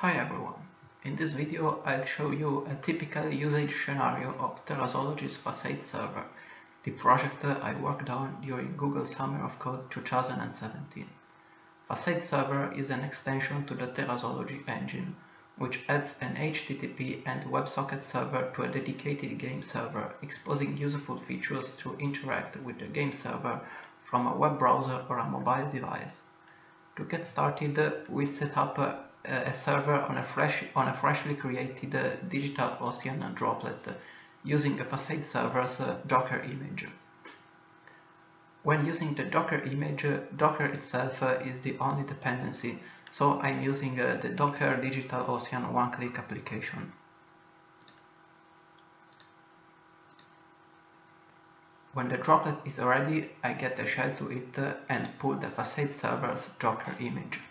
Hi everyone, in this video I'll show you a typical usage scenario of Terasology's FacadeServer, the project I worked on during Google Summer of Code 2017. FacadeServer is an extension to the Terasology engine, which adds an HTTP and WebSocket server to a dedicated game server, exposing useful features to interact with the game server from a web browser or a mobile device. To get started, we'll set up a server on a freshly created DigitalOcean droplet using a FacadeServer's Docker image. When using the Docker image, Docker itself is the only dependency, so I'm using the Docker DigitalOcean one-click application. When the droplet is ready, I get a shell to it and pull the FacadeServer's Docker image.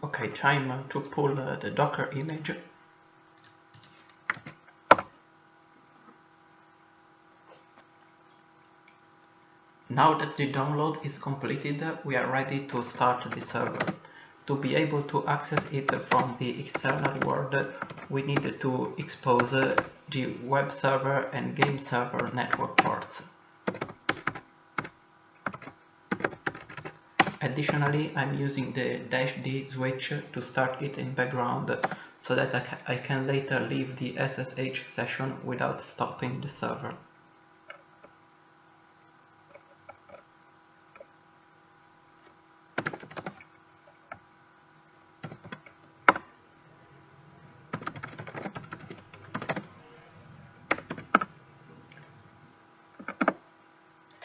Okay, time to pull the Docker image. Now that the download is completed, we are ready to start the server. To be able to access it from the external world, we need to expose the web server and game server network ports. Additionally, I'm using the -D switch to start it in background so that I can later leave the SSH session without stopping the server.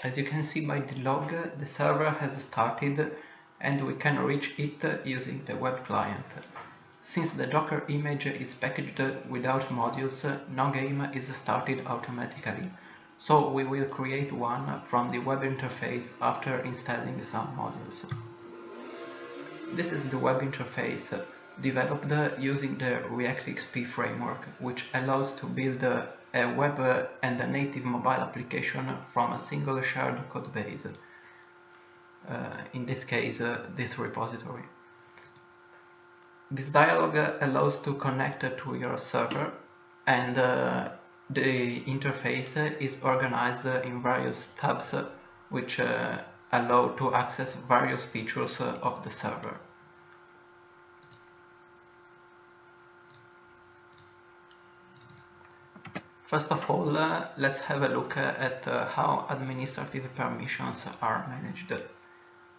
As you can see by the log, the server has started and we can reach it using the web client. Since the Docker image is packaged without modules, no game is started automatically, so we will create one from the web interface after installing some modules. This is the web interface, developed using the ReactXP framework, which allows to build a web and a native mobile application from a single shared code base. In this case, this repository. This dialog allows to connect to your server, and the interface is organized in various tabs which allow to access various features of the server. First of all, let's have a look at how administrative permissions are managed.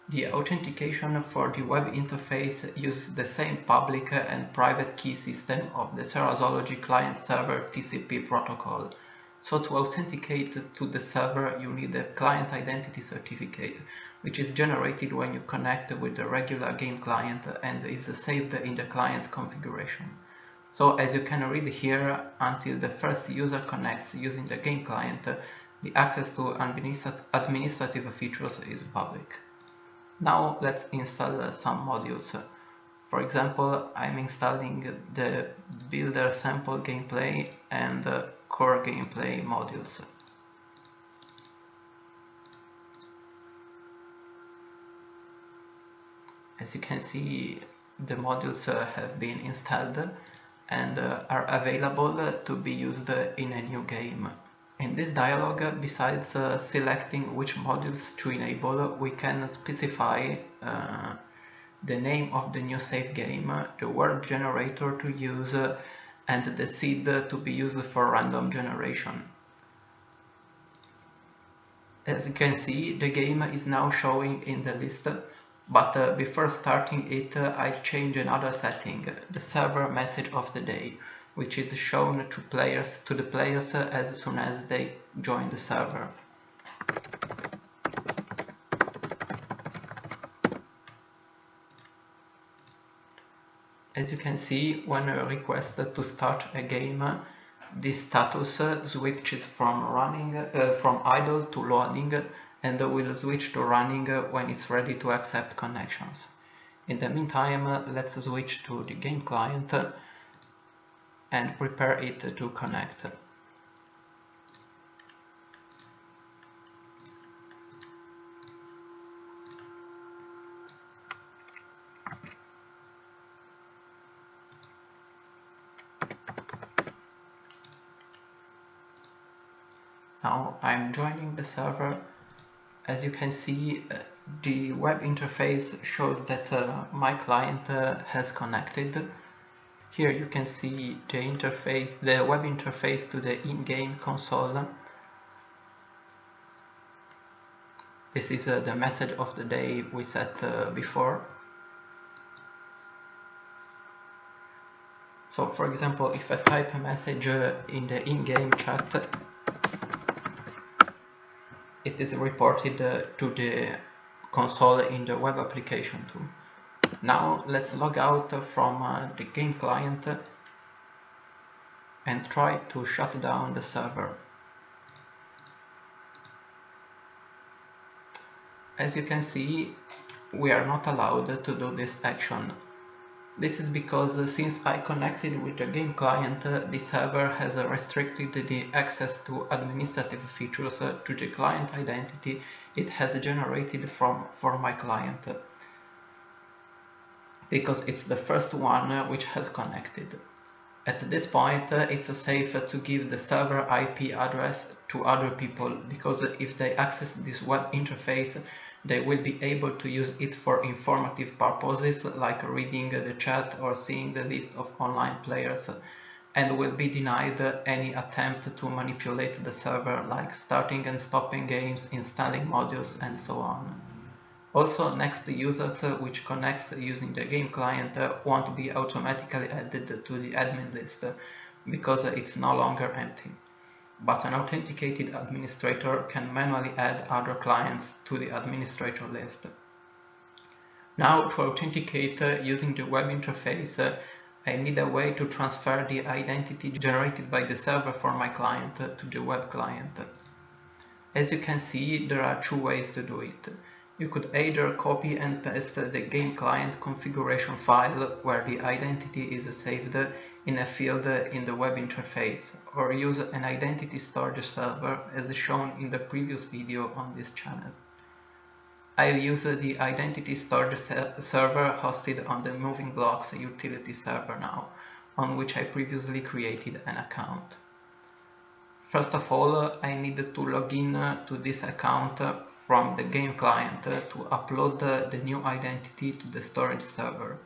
The authentication for the web interface uses the same public and private key system of the Terasology client-server TCP protocol. So to authenticate to the server, you need a client identity certificate, which is generated when you connect with the regular game client and is saved in the client's configuration. So as you can read here, until the first user connects using the game client, the access to administrative features is public. Now let's install some modules. For example, I'm installing the Builder Sample Gameplay and Core Gameplay modules. As you can see, the modules have been installed and are available to be used in a new game. In this dialog, besides selecting which modules to enable, we can specify the name of the new save game, the word generator to use, and the seed to be used for random generation. As you can see, the game is now showing in the list, but before starting it, I change another setting, the server message of the day, which is shown to the players as soon as they join the server. As you can see, when I request to start a game, this status switches from idle to loading, and will switch to running when it's ready to accept connections. In the meantime, let's switch to the game client and prepare it to connect. Now I'm joining the server. As you can see, the web interface shows that my client has connected. Here you can see the web interface to the in-game console. This is the message of the day we set before. So for example, if I type a message in the in-game chat, it is reported to the console in the web application tool. Now let's log out from the game client and try to shut down the server. As you can see, we are not allowed to do this action. This is because since I connected with the game client, the server has restricted the access to administrative features to the client identity it has generated for my client, because it's the first one which has connected. At this point, it's safe to give the server IP address to other people, because if they access this web interface, they will be able to use it for informative purposes like reading the chat or seeing the list of online players, and will be denied any attempt to manipulate the server like starting and stopping games, installing modules, and so on. Also, next users which connects using the game client won't be automatically added to the admin list because it's no longer empty. But an authenticated administrator can manually add other clients to the administrator list. Now, to authenticate using the web interface, I need a way to transfer the identity generated by the server for my client to the web client. As you can see, there are two ways to do it. You could either copy and paste the game client configuration file where the identity is saved in a field in the web interface, or use an identity storage server as shown in the previous video on this channel. I'll use the identity storage server hosted on the Moving Blocks utility server now, on which I previously created an account. First of all, I need to log in to this account from the game client to upload the new identity to the storage server.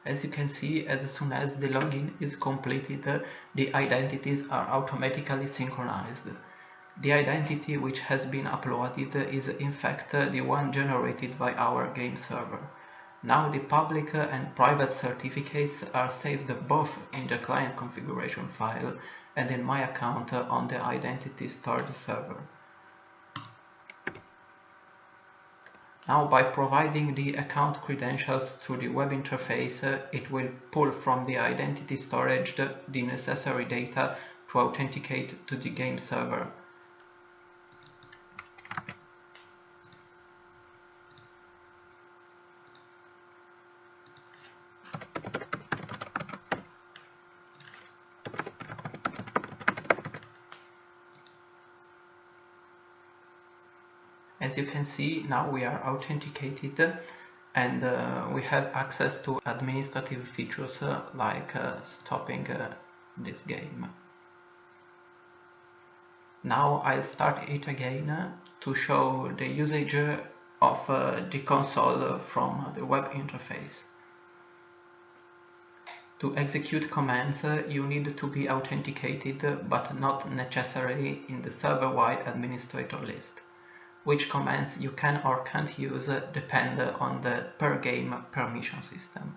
As you can see, as soon as the login is completed, the identities are automatically synchronized. The identity which has been uploaded is in fact the one generated by our game server. Now the public and private certificates are saved both in the client configuration file and in my account on the identity storage server. Now, by providing the account credentials through the web interface, it will pull from the identity storage the necessary data to authenticate to the game server. As you can see, now we are authenticated and we have access to administrative features like stopping this game. Now I'll start it again to show the usage of the console from the web interface. To execute commands, you need to be authenticated, but not necessarily in the server-wide administrator list. Which commands you can or can't use depend on the per-game permission system.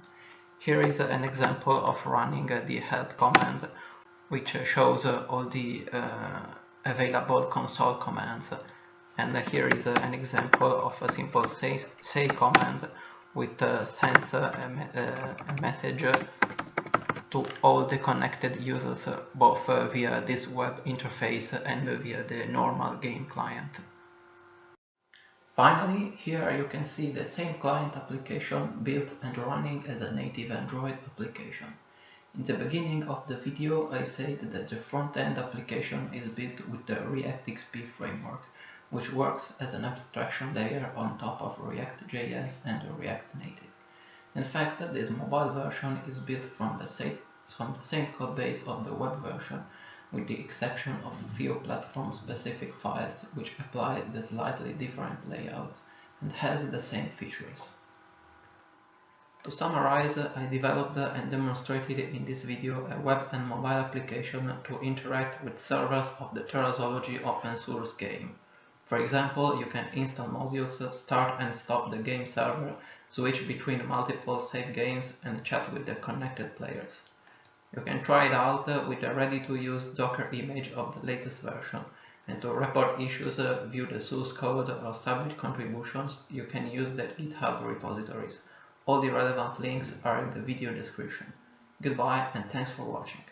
Here is an example of running the help command, which shows all the available console commands. And here is an example of a simple say command which sends a message to all the connected users, both via this web interface and via the normal game client. Finally, here you can see the same client application built and running as a native Android application. In the beginning of the video I said that the front-end application is built with the React XP framework, which works as an abstraction layer on top of React.js and React Native. In fact, this mobile version is built from the same codebase of the web version, with the exception of a few platform-specific files which apply the slightly different layouts and has the same features. To summarize, I developed and demonstrated in this video a web and mobile application to interact with servers of the Terasology open source game. For example, you can install modules, start and stop the game server, switch between multiple save games and chat with the connected players. You can try it out with a ready-to-use Docker image of the latest version, and to report issues, view the source code or submit contributions, you can use the GitHub repositories. All the relevant links are in the video description. Goodbye and thanks for watching.